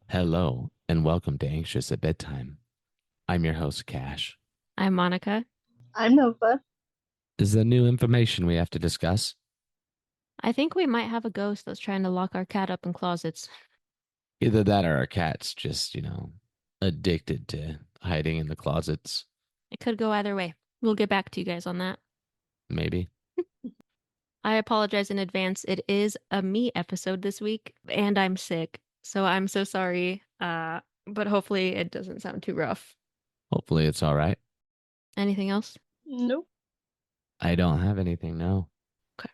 Hello, and welcome to Anxious at Bedtime. I'm your host, Cash. I'm Monica. I'm Nova. Is there new information we have to discuss? I think we might have a ghost that's trying to lock our cat up in closets. Either that or our cat's just, addicted to hiding in the closets, It could go either way. We'll get back to you guys on that. maybe. I apologize in advance. It is a me episode this week, and I'm sick. So I'm so sorry. But hopefully it doesn't sound too rough. Hopefully it's all right. Anything else? Nope. I don't have anything, no. Okay.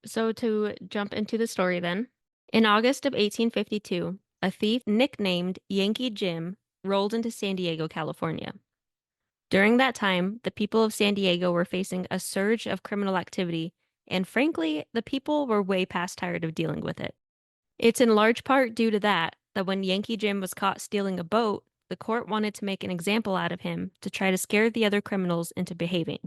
So to jump into the story then. In August of 1852, a thief nicknamed Yankee Jim rolled into San Diego, California. During that time, the people of San Diego were facing a surge of criminal activity, and frankly, the people were way past tired of dealing with it. It's in large part due to that when Yankee Jim was caught stealing a boat, the court wanted to make an example out of him to try to scare the other criminals into behaving.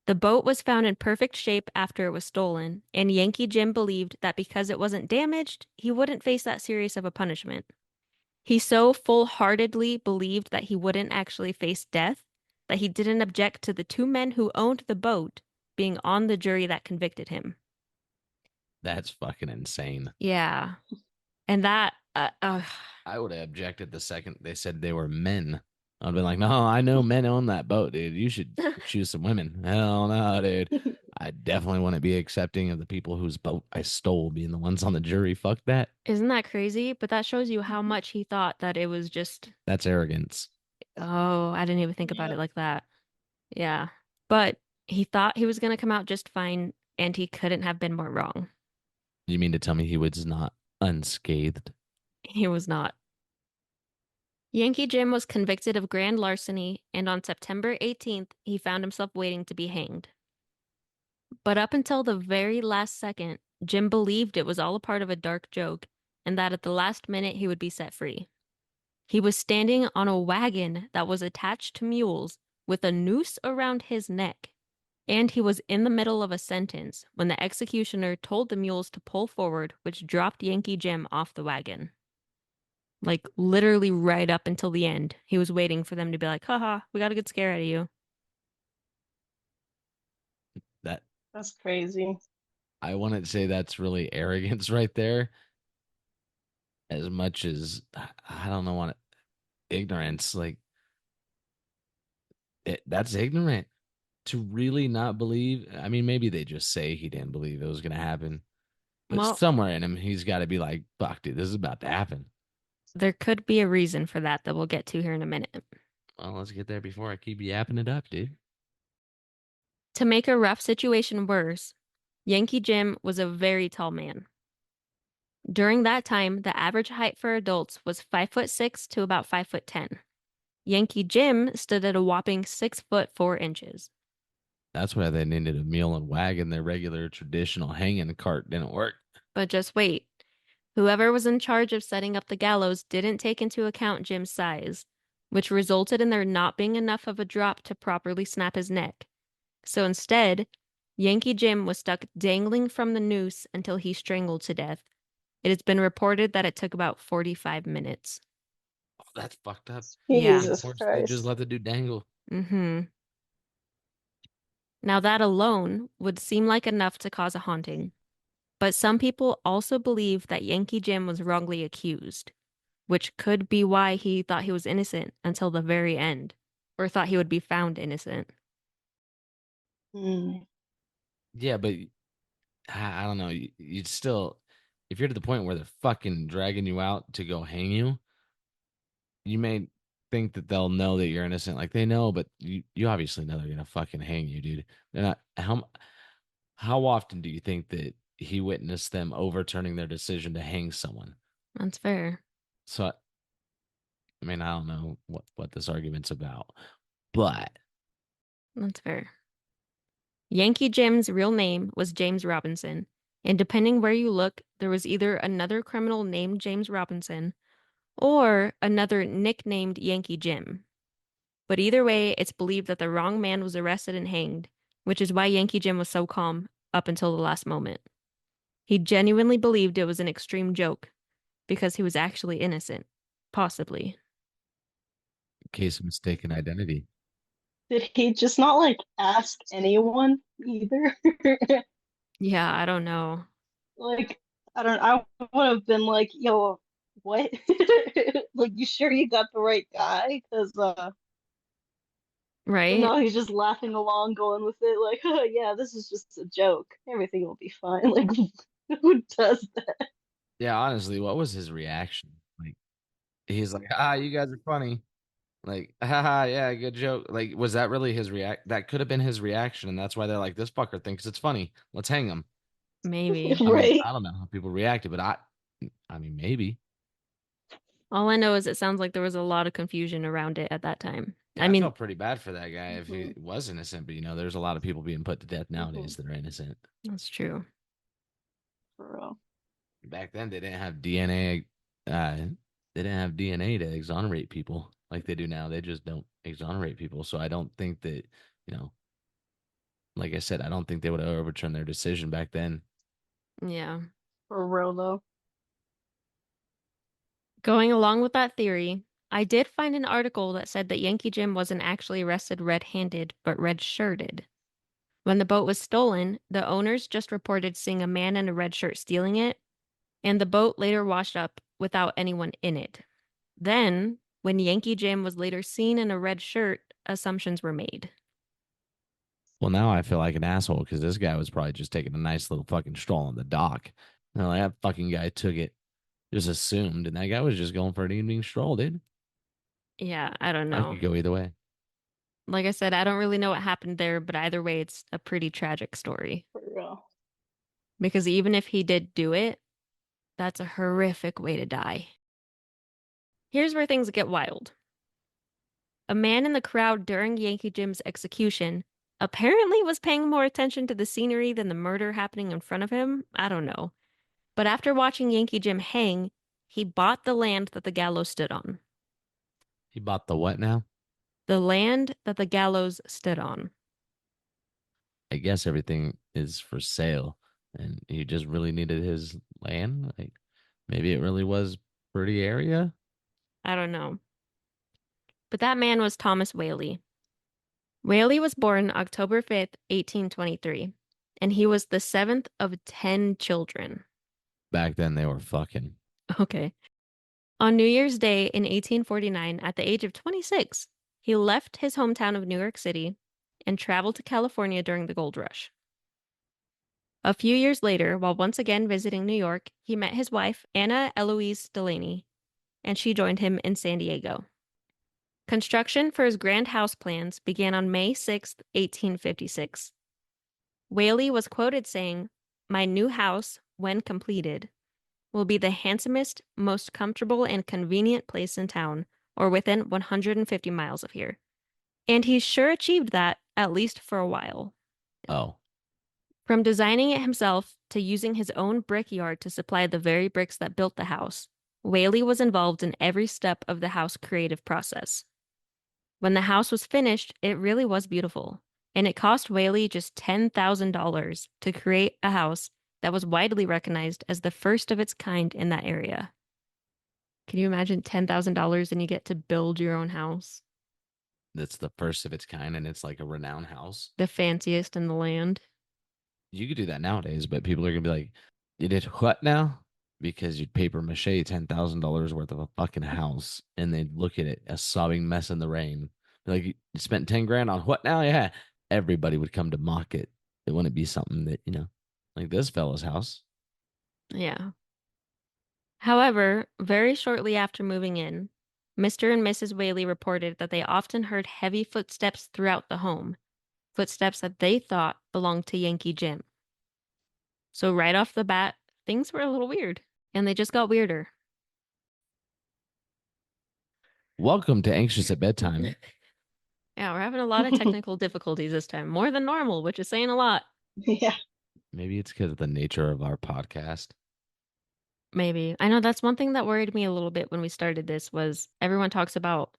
The boat was found in perfect shape after it was stolen, and Yankee Jim believed that because it wasn't damaged, he wouldn't face that serious of a punishment. He so full-heartedly believed that he wouldn't actually face death that he didn't object to the two men who owned the boat being on the jury that convicted him. That's fucking insane. Yeah. And that, I would have objected the second they said they were men. I'd be like, no, I know men own that boat, dude. You should choose some women. Hell no, dude. I definitely wouldn't be accepting of the people whose boat I stole being the ones on the jury. Fuck that. isn't that crazy? But that shows you how much he thought that it was just, That's arrogance. oh, I didn't even think about it Yep. like that. Yeah. But he thought he was going to come out just fine, and he couldn't have been more wrong. You mean to tell me he was not unscathed? He was not. Yankee Jim was convicted of grand larceny, and on September 18th, he found himself waiting to be hanged. But up until the very last second, Jim believed it was all a part of a dark joke, and that at the last minute he would be set free. He was standing on a wagon that was attached to mules with a noose around his neck, and he was in the middle of a sentence when the executioner told the mules to pull forward, which dropped Yankee Jim off the wagon. Like literally right up until the end. He was waiting for them to be like, haha, we got a good scare out of you. That That's crazy. I wouldn't say that's really arrogance right there, as much as I don't know what ignorance. Like that's ignorant to really not believe. I mean, maybe they just say he didn't believe it was gonna happen, but Well, somewhere in him, he's got to be like, "Fuck, dude, this is about to happen." there could be a reason for that we'll get to here in a minute. Well, let's get there before I keep yapping it up, dude. To make a rough situation worse, Yankee Jim was a very tall man. During that time, the average height for adults was 5'6" to about 5'10". Yankee Jim stood at a whopping 6 foot 4 inches. That's why they needed a mule and wagon. Their regular traditional hanging cart didn't work. But just wait. Whoever was in charge of setting up the gallows didn't take into account Jim's size, which resulted in there not being enough of a drop to properly snap his neck. So instead, Yankee Jim was stuck dangling from the noose until he strangled to death. It has been reported that it took about 45 minutes. Oh, that's fucked up. Yeah. Jesus They just Christ. let the dude dangle. Mm-hmm. Now that alone would seem like enough to cause a haunting. But some people also believe that Yankee Jim was wrongly accused, which could be why he thought he was innocent until the very end, or thought he would be found innocent. Hmm. Yeah, but I don't know. You'd still, if you're to the point where they're fucking dragging you out to go hang you, you may think that they'll know that you're innocent. Like they know, but you obviously know they're gonna fucking hang you, dude. They're not. How often do you think that he witnessed them overturning their decision to hang someone? That's fair. So I mean, I don't know what this argument's about, but That's fair. Yankee Jim's real name was James Robinson, and depending where you look, there was either another criminal named James Robinson or another nicknamed Yankee Jim. But either way, it's believed that the wrong man was arrested and hanged, which is why Yankee Jim was so calm up until the last moment. He genuinely believed it was an extreme joke because he was actually innocent. Possibly. Case of mistaken identity. Did he just not like ask anyone either? Yeah, I don't know. Like, I would have been like, yo, what? Like, you sure you got the right guy? Because but Right? no, he's just laughing along, going with it, like, oh yeah, this is just a joke. Everything will be fine. Like, who does that? Yeah, honestly, what was his reaction? Like, he's like, ah, you guys are funny. Like, haha, yeah, good joke. Like, was that really his react? That could have been his reaction, and that's why they're like, this fucker thinks it's funny. Let's hang him. Maybe. I mean, Right? I don't know how people reacted, but I mean, maybe. All I know is it sounds like there was a lot of confusion around it at that time. I Yeah, I mean, felt pretty bad for that guy if Hmm. he was innocent, but there's a lot of people being put to death Hmm. nowadays that are innocent. that's true. For real. Back then, they didn't have DNA. They didn't have DNA to exonerate people like they do now. They just don't exonerate people. So I don't think that, you know, like I said, I don't think they would have overturned their decision back then. Yeah. For real though. Going along with that theory, I did find an article that said that Yankee Jim wasn't actually arrested red-handed, but red-shirted. When the boat was stolen, the owners just reported seeing a man in a red shirt stealing it, and the boat later washed up without anyone in it. Then, when Yankee Jim was later seen in a red shirt, assumptions were made. Well, now I feel like an asshole because this guy was probably just taking a nice little fucking stroll on the dock. Like that fucking guy took it, just assumed, and that guy was just going for an evening stroll, dude. Yeah, I don't I know. could go either way. Like I said, I don't really know what happened there, but either way, it's a pretty tragic story. For real. Because even if he did do it, that's a horrific way to die. Here's where things get wild. A man in the crowd during Yankee Jim's execution apparently was paying more attention to the scenery than the murder happening in front of him. I don't know. But after watching Yankee Jim hang, he bought the land that the gallows stood on. He bought the what now? The land that the gallows stood on. I guess everything is for sale, and he just really needed his land. Like maybe it really was pretty area. I don't know. But that man was Thomas Whaley. Whaley was born October 5th, 1823, and he was the seventh of 10 children. Back then, they were fucking. Okay. On New Year's Day in 1849, at the age of 26, he left his hometown of New York City and traveled to California during the gold rush. A few years later, while once again visiting New York, he met his wife, Anna Eloise Delaney, and she joined him in San Diego. Construction for his grand house plans began on May 6, 1856. Whaley was quoted saying, "My new house, when completed, will be the handsomest, most comfortable, and convenient place in town, or within 150 miles of here." And he sure achieved that, at least for a while. Oh, From designing it himself to using his own brickyard to supply the very bricks that built the house, Whaley was involved in every step of the house creative process. When the house was finished, it really was beautiful, and it cost Whaley just $10,000 to create a house that was widely recognized as the first of its kind in that area. Can you imagine $10,000 and you get to build your own house? that's the first of its kind, and it's like a renowned house. The fanciest in the land. You could do that nowadays, but people are gonna be like, "You did what now?" Because you'd paper mache $10,000 worth of a fucking house, and they'd look at it a sobbing mess in the rain. Like you spent 10 grand on what now? Yeah, everybody would come to mock it. It wouldn't be something that like this fella's house. Yeah. However, very shortly after moving in, Mr. and Mrs. Whaley reported that they often heard heavy footsteps throughout the home, footsteps that they thought belonged to Yankee Jim. So, right off the bat, things were a little weird, and they just got weirder. Welcome to Anxious at Bedtime. Yeah, we're having a lot of technical difficulties this time, more than normal, which is saying a lot. Yeah. Maybe it's because of the nature of our podcast. Maybe. I know that's one thing that worried me a little bit when we started this was everyone talks about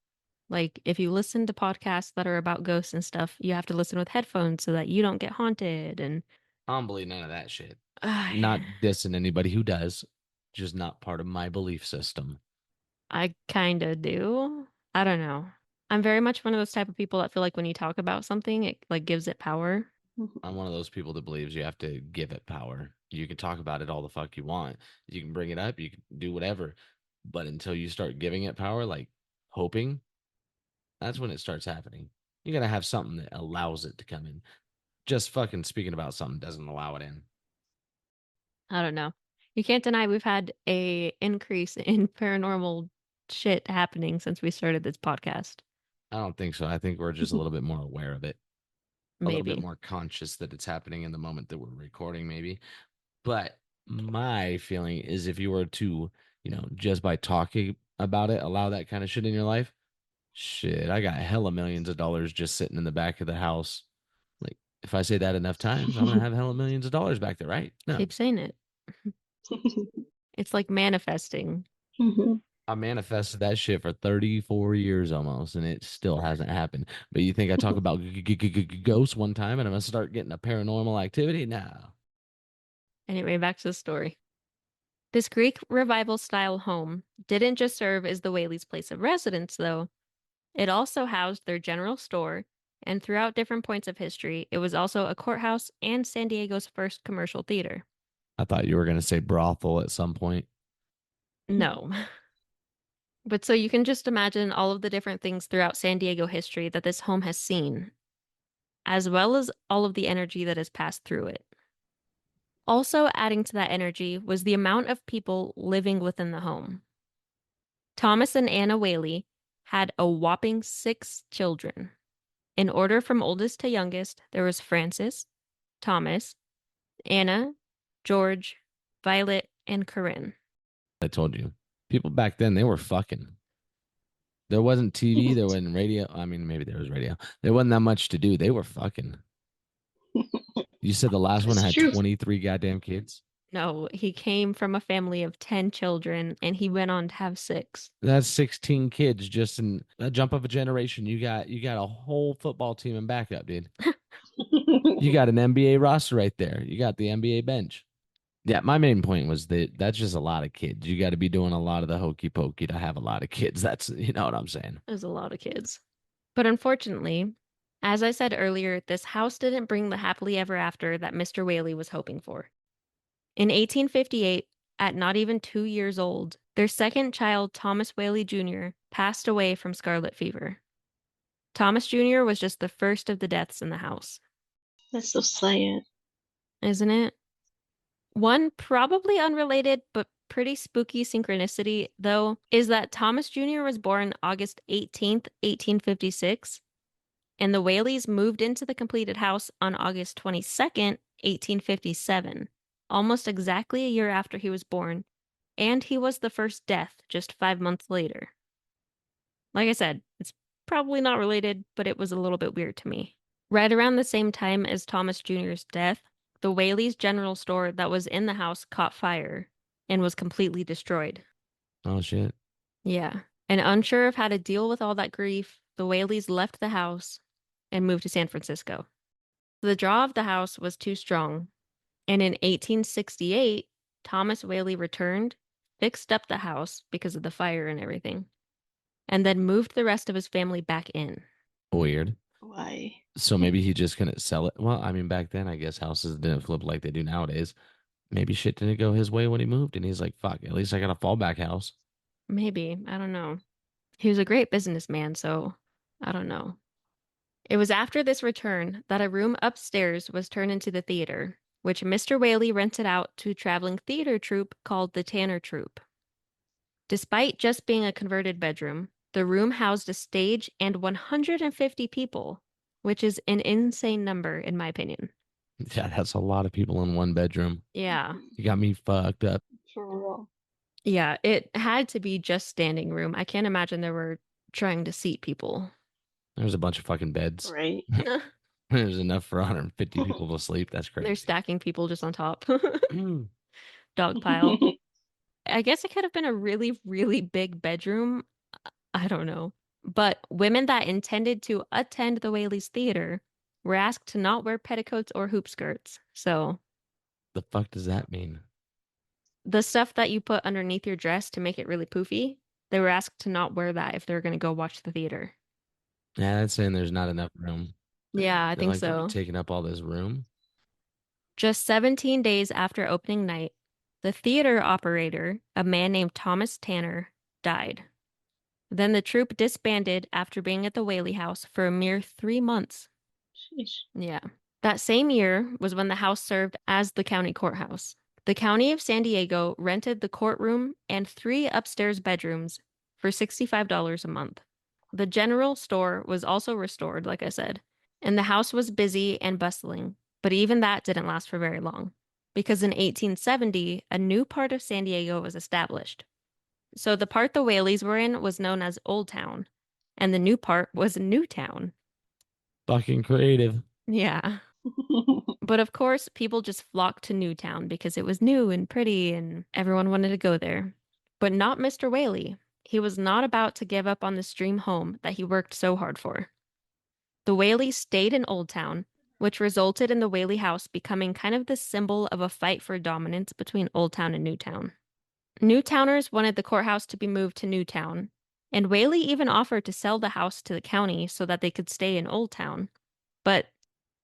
like if you listen to podcasts that are about ghosts and stuff, you have to listen with headphones so that you don't get haunted and I don't believe none of that shit. uh, Not dissing anybody who does, just not part of my belief system. I kind of do. I don't know. I'm very much one of those type of people that feel like when you talk about something, it like gives it power. I'm one of those people that believes you have to give it power. You can talk about it all the fuck you want. You can bring it up, you can do whatever. But until you start giving it power, like hoping, that's when it starts happening. You gotta have something that allows it to come in. Just fucking speaking about something doesn't allow it in. I don't know. You can't deny we've had a increase in paranormal shit happening since we started this podcast. I don't think so. I think we're just a little bit more aware of it, a little bit Maybe. more conscious that it's happening in the moment that we're recording, maybe. But my feeling is if you were to, just by talking about it, allow that kind of shit in your life, shit, I got hella millions of dollars just sitting in the back of the house. Like, if I say that enough times, I'm gonna have hella millions of dollars back there, right? No. Keep saying it. It's like manifesting. I manifested that shit for 34 years almost, and it still hasn't happened. But you think I talk about ghosts one time and I'm gonna start getting a paranormal activity? No. Anyway, back to the story. This Greek revival style home didn't just serve as the Whaley's place of residence, though. It also housed their general store, and throughout different points of history, it was also a courthouse and San Diego's first commercial theater. I thought you were gonna say brothel at some point. No. But so you can just imagine all of the different things throughout San Diego history that this home has seen, as well as all of the energy that has passed through it. Also, adding to that energy was the amount of people living within the home. Thomas and Anna Whaley had a whopping 6 children. In order from oldest to youngest, there was Francis, Thomas, Anna, George, Violet, and Corinne. I told you. People back then, they were fucking. There wasn't TV, there wasn't radio. I mean, maybe there was radio. There wasn't that much to do. They were fucking. You said the last one That's had true. 23 goddamn kids? No, he came from a family of 10 children and he went on to have 6. That's 16 kids just in a jump of a generation. You got a whole football team in backup, dude. You got an NBA roster right there. You got the NBA bench. Yeah, my main point was that that's just a lot of kids. You got to be doing a lot of the hokey pokey to have a lot of kids. That's, you know what I'm saying? There's a lot of kids. But unfortunately, as I said earlier, this house didn't bring the happily ever after that Mr. Whaley was hoping for. In 1858, at not even 2 years old, their second child, Thomas Whaley Jr., passed away from scarlet fever. Thomas Jr. was just the first of the deaths in the house, That's so sad. isn't it? One probably unrelated but pretty spooky synchronicity, though, is that Thomas Jr. was born August 18th, 1856, and the Whaleys moved into the completed house on August 22nd, 1857, almost exactly a year after he was born, and he was the first death just 5 months later. Like I said, it's probably not related, but it was a little bit weird to me. Right around the same time as Thomas Jr.'s death, the Whaley's general store that was in the house caught fire and was completely destroyed. Oh, shit. Yeah. And unsure of how to deal with all that grief, the Whaleys left the house and moved to San Francisco. The draw of the house was too strong, and in 1868, Thomas Whaley returned, fixed up the house because of the fire and everything, and then moved the rest of his family back in. Weird. Why? So maybe he just couldn't sell it. Well, I mean, back then, I guess houses didn't flip like they do nowadays. Maybe shit didn't go his way when he moved, and he's like, fuck, at least I got a fallback house. Maybe, I don't know. He was a great businessman, so I don't know. It was after this return that a room upstairs was turned into the theater, which Mr. Whaley rented out to a traveling theater troupe called the Tanner Troupe. Despite just being a converted bedroom, the room housed a stage and 150 people, which is an insane number in my opinion. Yeah, that's a lot of people in one bedroom. Yeah. You got me fucked up. For real. Yeah, it had to be just standing room. I can't imagine they were trying to seat people. There's a bunch of fucking beds. Right. There's enough for 150 people to sleep. That's They're crazy. stacking people just on top. Dog pile. I guess it could have been a really, really big bedroom. I don't know. But women that intended to attend the Whaley's Theater were asked to not wear petticoats or hoop skirts. So The fuck does that mean? the stuff that you put underneath your dress to make it really poofy, They were asked to not wear that if they were going to go watch the theater. Yeah, that's saying there's not enough room. Yeah, I They're think like, don't be so. taking up all this room. Just 17 days after opening night, the theater operator, a man named Thomas Tanner, died. Then the troupe disbanded after being at the Whaley House for a mere 3 months. Sheesh. Yeah. That same year was when the house served as the county courthouse. The county of San Diego rented the courtroom and 3 upstairs bedrooms for $65 a month. The general store was also restored, like I said, and the house was busy and bustling, but even that didn't last for very long because in 1870, a new part of San Diego was established. So the part the Whaleys were in was known as Old Town, and the new part was Newtown. Fucking creative. Yeah. But of course, people just flocked to Newtown because it was new and pretty and everyone wanted to go there. But not Mr. Whaley. He was not about to give up on this dream home that he worked so hard for. The Whaleys stayed in Old Town, which resulted in the Whaley House becoming kind of the symbol of a fight for dominance between Old Town and Newtown. Newtowners wanted the courthouse to be moved to Newtown, and Whaley even offered to sell the house to the county so that they could stay in Old Town. But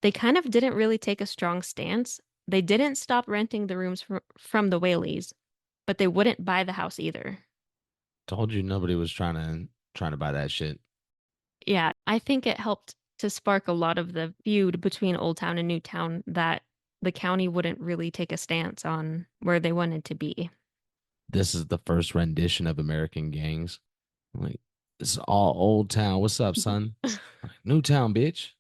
they kind of didn't really take a strong stance. They didn't stop renting the rooms from the Whaleys, but they wouldn't buy the house either. Told you nobody was trying to buy that shit. Yeah, I think it helped to spark a lot of the feud between Old Town and Newtown that the county wouldn't really take a stance on where they wanted to be. This is the first rendition of American Gangs. Like, this is all old town. What's up, son? Like, New town, bitch.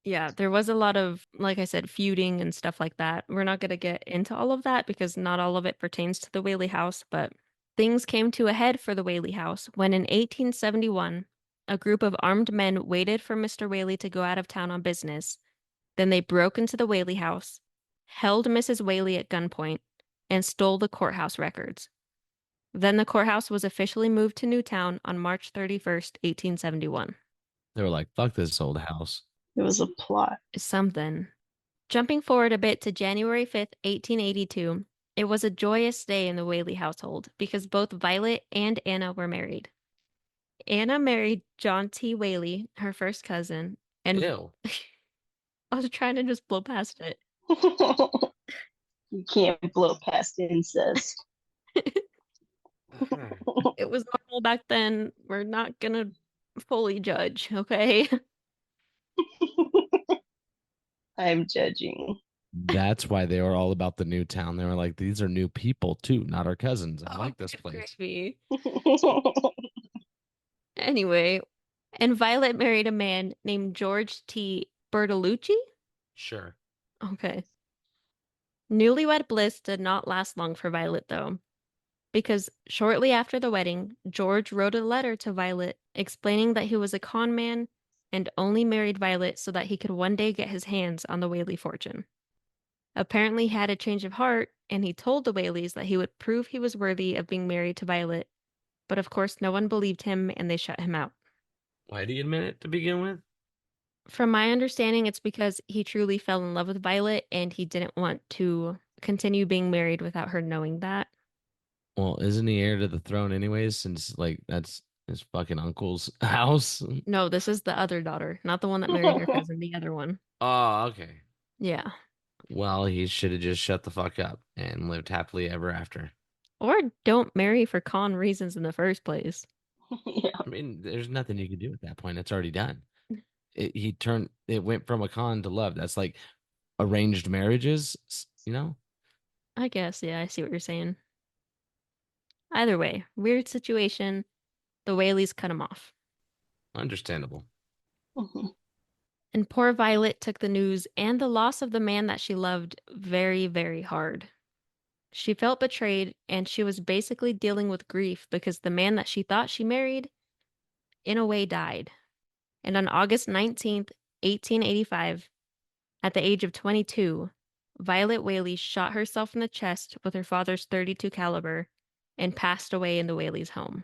Yeah, there was a lot of, like I said, feuding and stuff like that. We're not going to get into all of that because not all of it pertains to the Whaley House, but things came to a head for the Whaley House when in 1871, a group of armed men waited for Mr. Whaley to go out of town on business. Then they broke into the Whaley House, held Mrs. Whaley at gunpoint, and stole the courthouse records. Then the courthouse was officially moved to Newtown on March 31st, 1871. They were like, fuck this old house. It was a plot. Something. Jumping forward a bit to January 5th, 1882, it was a joyous day in the Whaley household because both Violet and Anna were married. Anna married John T. Whaley, her first cousin, and Ew. I was trying to just blow past it. You can't blow past incest. It was normal back then. We're not gonna fully judge, okay? I'm judging. That's why they were all about the new town. They were like, these are new people too, not our cousins. I like this Good place. gravy. Anyway, and Violet married a man named George T. Bertolucci? Sure. Okay. Newlywed bliss did not last long for Violet, though, because shortly after the wedding, George wrote a letter to Violet explaining that he was a con man and only married Violet so that he could one day get his hands on the Whaley fortune. Apparently, he had a change of heart, and he told the Whaleys that he would prove he was worthy of being married to Violet, but of course, no one believed him and they shut him out. Why do you admit it to begin with? From my understanding, it's because he truly fell in love with Violet and he didn't want to continue being married without her knowing that. Well, isn't he heir to the throne anyways, since like that's his fucking uncle's house? No, this is the other daughter, not the one that married her cousin, the other one. Oh, okay. Yeah. Well, he should have just shut the fuck up and lived happily ever after. Or don't marry for con reasons in the first place. Yeah. I mean, there's nothing you can do at that point. It's already done. It went from a con to love. That's like arranged marriages, you know? I guess, yeah, I see what you're saying. Either way, weird situation. The Whaleys cut him off. Understandable. Mhm. And poor Violet took the news and the loss of the man that she loved very, very hard. She felt betrayed, and she was basically dealing with grief because the man that she thought she married, in a way, died. And on August 19th, 1885, at the age of 22, Violet Whaley shot herself in the chest with her father's .32 caliber and passed away in the Whaley's home.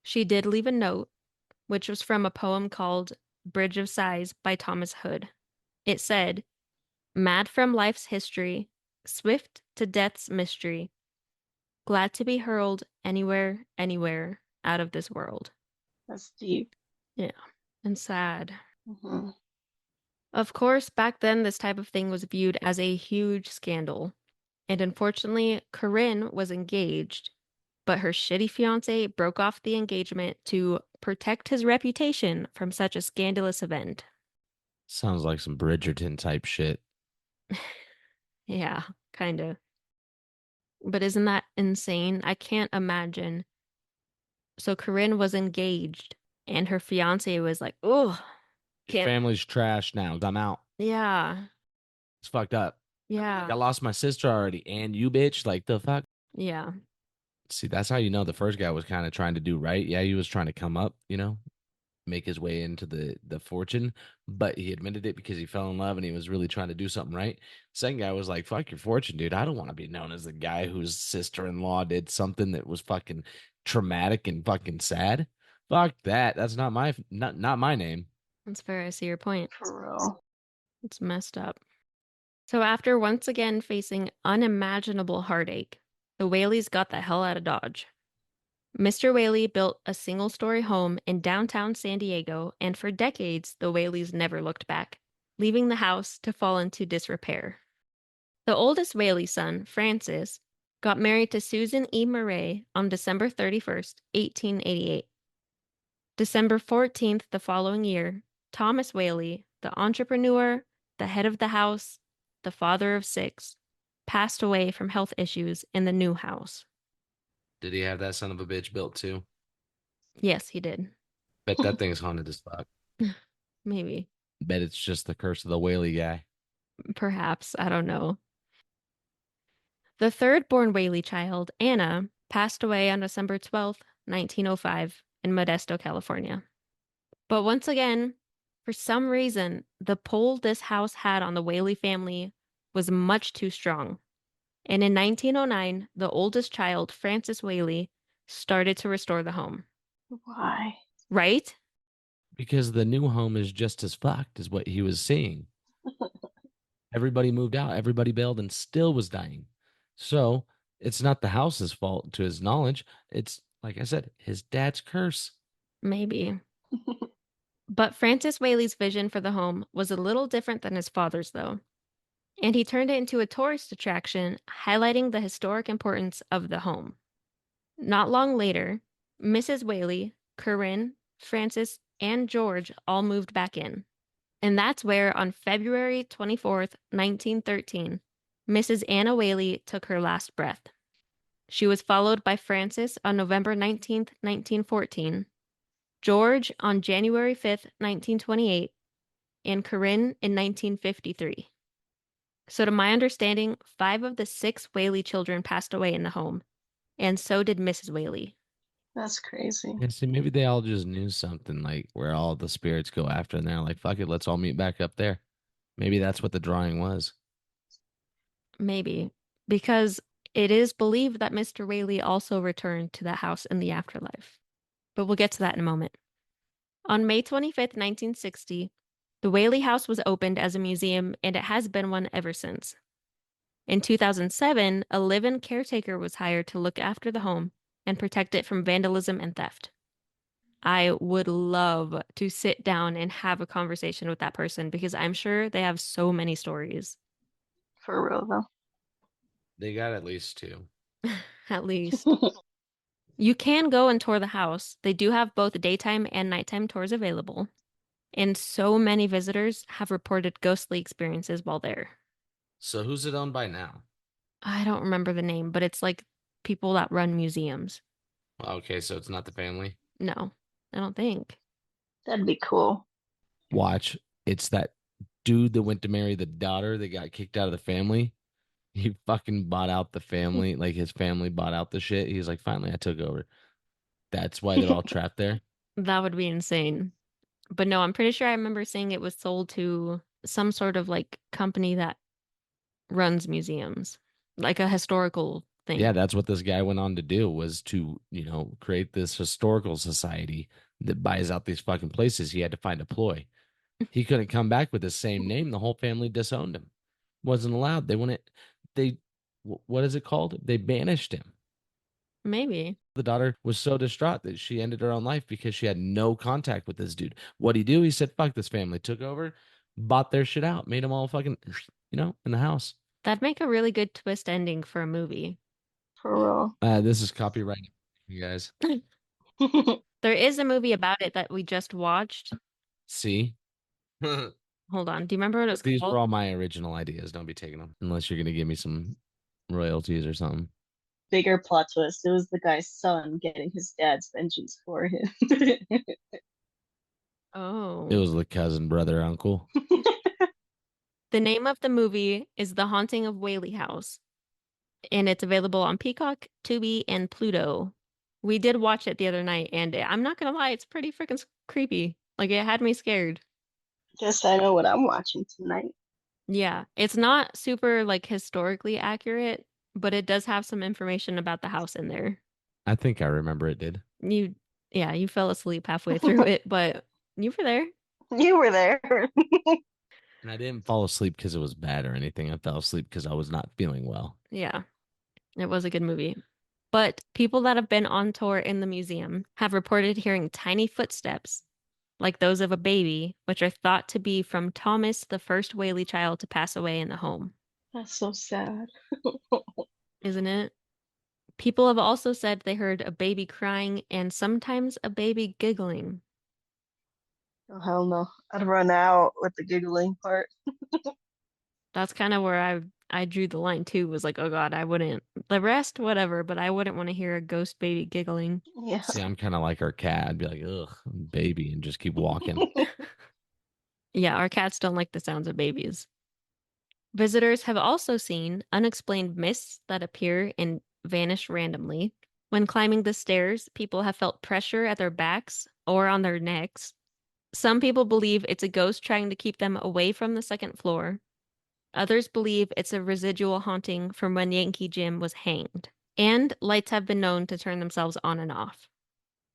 She did leave a note, which was from a poem called Bridge of Sighs by Thomas Hood. It said, "Mad from life's history, swift to death's mystery, glad to be hurled anywhere, anywhere, out of this world. That's deep. Yeah. And sad. Hmm. Of course, back then, this type of thing was viewed as a huge scandal. And unfortunately, Corinne was engaged, but her shitty fiance broke off the engagement to protect his reputation from such a scandalous event. Sounds like some Bridgerton type shit. Yeah, kind of. But isn't that insane? I can't imagine. So Corinne was engaged, and her fiance was like, "Oh, Your can't." family's trash now. I'm out. Yeah, It's fucked up. Like yeah, I lost my sister already, and you bitch. Like the fuck. yeah. See, that's how you know the first guy was kind of trying to do right. Yeah, he was trying to come up, make his way into the fortune, but he admitted it because he fell in love and he was really trying to do something right. Second guy was like, "Fuck your fortune, dude. I don't want to be known as the guy whose sister-in-law did something that was fucking traumatic and fucking sad. Fuck that. That's not my name." That's fair. I see your point. For real. It's messed up. So after once again facing unimaginable heartache, the Whaleys got the hell out of Dodge. Mr. Whaley built a single-story home in downtown San Diego, and for decades, the Whaleys never looked back, leaving the house to fall into disrepair. The oldest Whaley son, Francis, got married to Susan E. Murray on December 31st, 1888. December 14th the following year, Thomas Whaley, the entrepreneur, the head of the house, the father of six, passed away from health issues in the new house. Did he have that son of a bitch built too? Yes, he did. Bet that thing's haunted as fuck. Maybe. Bet it's just the curse of the Whaley guy. Perhaps. I don't know. The third born Whaley child, Anna, passed away on December 12th, 1905, in Modesto, California. But once again, for some reason, the pull this house had on the Whaley family was much too strong. And in 1909, the oldest child, Francis Whaley, started to restore the home. Why? Right? Because the new home is just as fucked as what he was seeing. Everybody moved out, everybody bailed, and still was dying. So it's not the house's fault to his knowledge. It's, like I said, his dad's curse. Maybe. But Francis Whaley's vision for the home was a little different than his father's, though. And he turned it into a tourist attraction, highlighting the historic importance of the home. Not long later, Mrs. Whaley, Corinne, Francis, and George all moved back in. And that's where, on February 24th, 1913, Mrs. Anna Whaley took her last breath. She was followed by Francis on November 19th, 1914, George on January 5th, 1928, and Corinne in 1953. So, to my understanding, 5 of the 6 Whaley children passed away in the home, and so did Mrs. Whaley. That's crazy. And see, maybe they all just knew something like where all the spirits go after, and they're like, fuck it, let's all meet back up there. Maybe that's what the drawing was. Maybe, because it is believed that Mr. Whaley also returned to that house in the afterlife. But we'll get to that in a moment. On May 25th, 1960, the Whaley House was opened as a museum, and it has been one ever since. In 2007, a live-in caretaker was hired to look after the home and protect it from vandalism and theft. I would love to sit down and have a conversation with that person because I'm sure they have so many stories, For real though. They got at least 2. at least. You can go and tour the house. They do have both daytime and nighttime tours available. And so many visitors have reported ghostly experiences while there. So who's it owned by now? I don't remember the name, but it's like people that run museums. Okay, so it's not the family. No, I don't think. That'd be cool. Watch. It's that dude that went to marry the daughter that got kicked out of the family. He fucking bought out the family. Like his family bought out the shit. He's like, finally, I took over. That's why they're all trapped there. That would be insane. But no, I'm pretty sure I remember seeing it was sold to some sort of like company that runs museums, like a historical Yeah, thing. that's what this guy went on to do was to, create this historical society that buys out these fucking places. He had to find a ploy. He couldn't come back with the same name. The whole family disowned him. Wasn't allowed. They wouldn't, they, what is it called? They banished him. Maybe. The daughter was so distraught that she ended her own life because she had no contact with this dude. What'd he do? He said, fuck this family, took over, bought their shit out, made them all fucking, in the house. That'd make a really good twist ending for a movie. For This is copyrighted, you guys. real. There is a movie about it that we just watched. See? Hold on. Do you remember what it was These called? were all my original ideas. Don't be taking them unless you're going to give me some royalties or something. Bigger plot twist. It was the guy's son getting his dad's vengeance for him. It Oh. was the cousin, brother, uncle. The name of the movie is The Haunting of Whaley House, and it's available on Peacock, Tubi, and Pluto. We did watch it the other night, and I'm not gonna lie, it's pretty freaking creepy. Like, it had me scared. Guess I know what I'm watching tonight. Yeah, it's not super, like, historically accurate, but it does have some information about the house in there. I think I remember it did. You, yeah, you fell asleep halfway through it, but you were there. You were there. And I didn't fall asleep because it was bad or anything. I fell asleep because I was not feeling well. Yeah, it was a good movie. But people that have been on tour in the museum have reported hearing tiny footsteps, like those of a baby, which are thought to be from Thomas, the first Whaley child to pass away in the home. That's so sad. Isn't it? People have also said they heard a baby crying and sometimes a baby giggling. Oh hell no. I'd run out with the giggling part. That's kind of where I drew the line too, was like, oh God, I wouldn't. The rest, whatever, but I wouldn't want to hear a ghost baby giggling. Yeah. See, I'm kind of like our cat. I'd be like, ugh, baby, and just keep walking. Yeah, our cats don't like the sounds of babies. Visitors have also seen unexplained mists that appear and vanish randomly. When climbing the stairs, people have felt pressure at their backs or on their necks. Some people believe it's a ghost trying to keep them away from the second floor. Others believe it's a residual haunting from when Yankee Jim was hanged. And lights have been known to turn themselves on and off.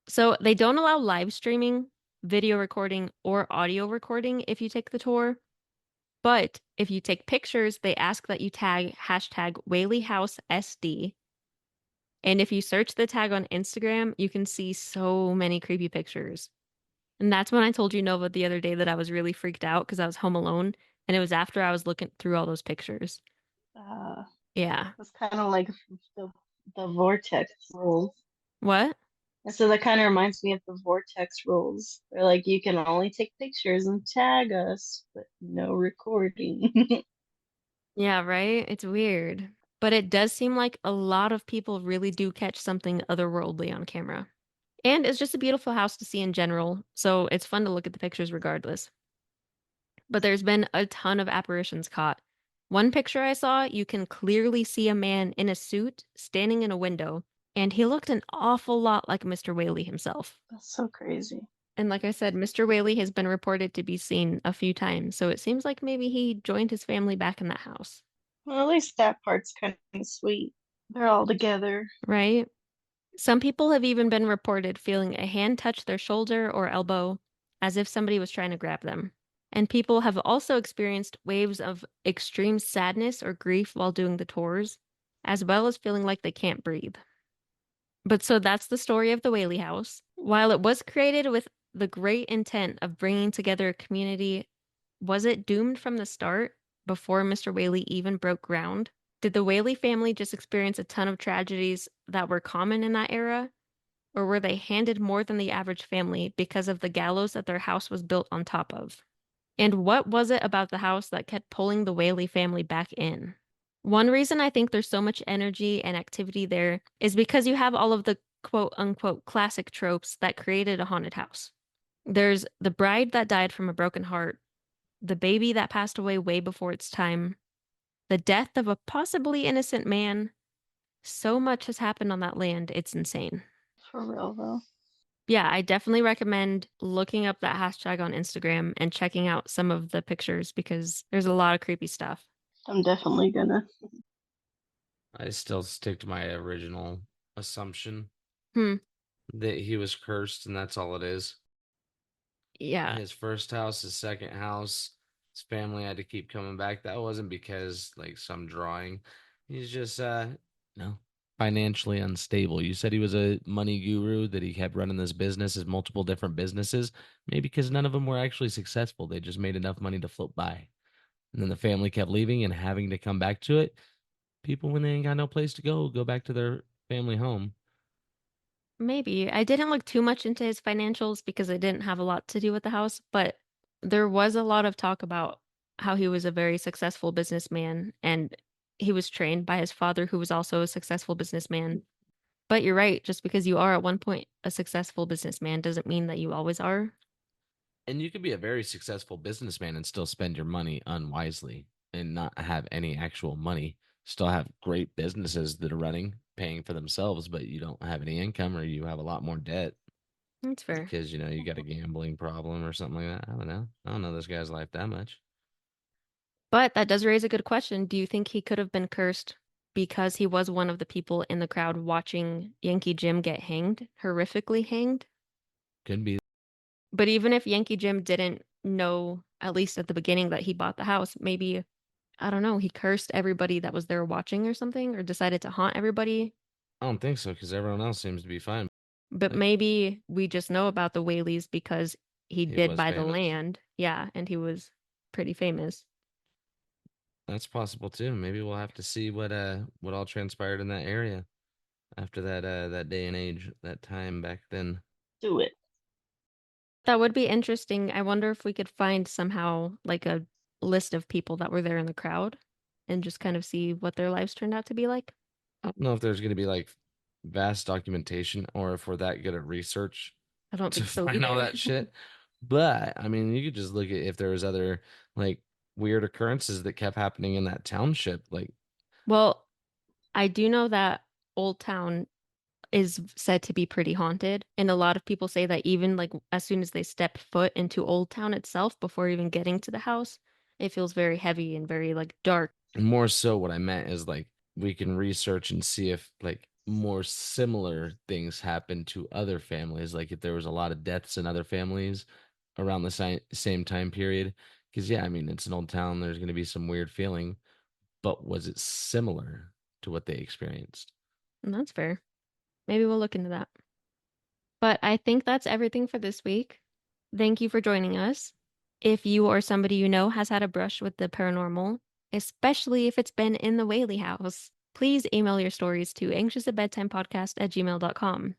So they don't allow live streaming, video recording, or audio recording if you take the tour. But if you take pictures, they ask that you tag hashtag WhaleyHouseSD. And if you search the tag on Instagram, you can see so many creepy pictures. And that's when I told you, Nova, the other day that I was really freaked out because I was home alone. And it was after I was looking through all those pictures. uh, Yeah. it's kind of like the, the vortex rules. What? And so that kind of reminds me of the vortex rules. They're like, you can only take pictures and tag us, but no recording. Yeah, right? It's weird. But it does seem like a lot of people really do catch something otherworldly on camera. And it's just a beautiful house to see in general, so it's fun to look at the pictures regardless. But there's been a ton of apparitions caught. One picture I saw, you can clearly see a man in a suit standing in a window, and he looked an awful lot like Mr. Whaley himself. That's so crazy. And like I said, Mr. Whaley has been reported to be seen a few times, so it seems like maybe he joined his family back in that house, Well, at least that part's kind of sweet. They're all together. right? Some people have even been reported feeling a hand touch their shoulder or elbow as if somebody was trying to grab them. And people have also experienced waves of extreme sadness or grief while doing the tours, as well as feeling like they can't breathe. But so that's the story of the Whaley House. While it was created with the great intent of bringing together a community, was it doomed from the start before Mr. Whaley even broke ground? Did the Whaley family just experience a ton of tragedies that were common in that era? Or were they handed more than the average family because of the gallows that their house was built on top of? And what was it about the house that kept pulling the Whaley family back in? One reason I think there's so much energy and activity there is because you have all of the quote unquote classic tropes that created a haunted house. There's the bride that died from a broken heart, the baby that passed away way before its time, the death of a possibly innocent man. So much has happened on that land, it's insane. For real, though. Yeah, I definitely recommend looking up that hashtag on Instagram and checking out some of the pictures because there's a lot of creepy stuff. I'm definitely gonna. I still stick to my original assumption Hmm. that he was cursed, and that's all it is. Yeah. His first house, his second house, his family had to keep coming back. That wasn't because like some drawing. He's just no. financially unstable? You said he was a money guru, that he kept running this business as multiple different businesses. Maybe because none of them were actually successful. They just made enough money to float by. And then the family kept leaving and having to come back to it. People, when they ain't got no place to go back to their family home. Maybe. I didn't look too much into his financials because it didn't have a lot to do with the house, but there was a lot of talk about how he was a very successful businessman and he was trained by his father, who was also a successful businessman. But you're right, just because you are at one point a successful businessman doesn't mean that you always are. And you could be a very successful businessman and still spend your money unwisely and not have any actual money. Still have great businesses that are running, paying for themselves, but you don't have any income, or you have a lot more debt That's fair. because you got a gambling problem or something like that. I don't know. I don't know this guy's life that much. But that does raise a good question. Do you think he could have been cursed because he was one of the people in the crowd watching Yankee Jim get hanged, horrifically hanged? Could be. But even if Yankee Jim didn't know, at least at the beginning, that he bought the house, maybe, I don't know, he cursed everybody that was there watching or something, or decided to haunt everybody. I don't think so because everyone else seems to be fine. But Like, maybe we just know about the Whaleys because he he did was buy the famous. land. Yeah, and he was pretty famous. That's possible too. Maybe we'll have to see what all transpired in that area after that day and age, that time back then. Do it. That would be interesting. I wonder if we could find somehow like a list of people that were there in the crowd and just kind of see what their lives turned out to be like. I don't know if there's going to be like vast documentation or if we're that good at research I don't to think so find all either. that shit. But I mean, you could just look at if there was other like weird occurrences that kept happening in that township. Like, Well, I do know that Old Town is said to be pretty haunted, and a lot of people say that even like as soon as they step foot into Old Town itself, before even getting to the house, it feels very heavy and very like dark. more so, what I meant is like we can research and see if like more similar things happen to other families. Like if there was a lot of deaths in other families around the same time period. Because yeah, I mean, it's an old town. There's going to be some weird feeling, but was it similar to what they experienced? And that's fair. Maybe we'll look into that. But I think that's everything for this week. Thank you for joining us. If you or somebody you know has had a brush with the paranormal, especially if it's been in the Whaley house, please email your stories to anxiousatbedtimepodcast@gmail.com.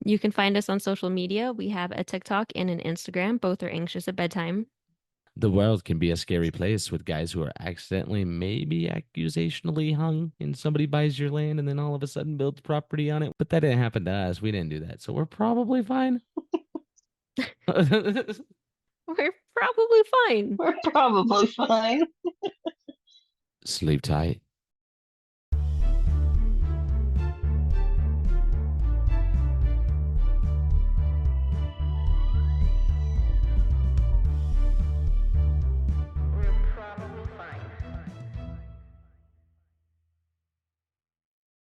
You can find us on social media. We have a TikTok and an Instagram. Both are Anxious at Bedtime. The world can be a scary place with guys who are accidentally, maybe accusationally hung, and somebody buys your land and then all of a sudden builds property on it. But that didn't happen to us. We didn't do that. So we're probably fine. We're probably fine. We're probably fine. Sleep tight.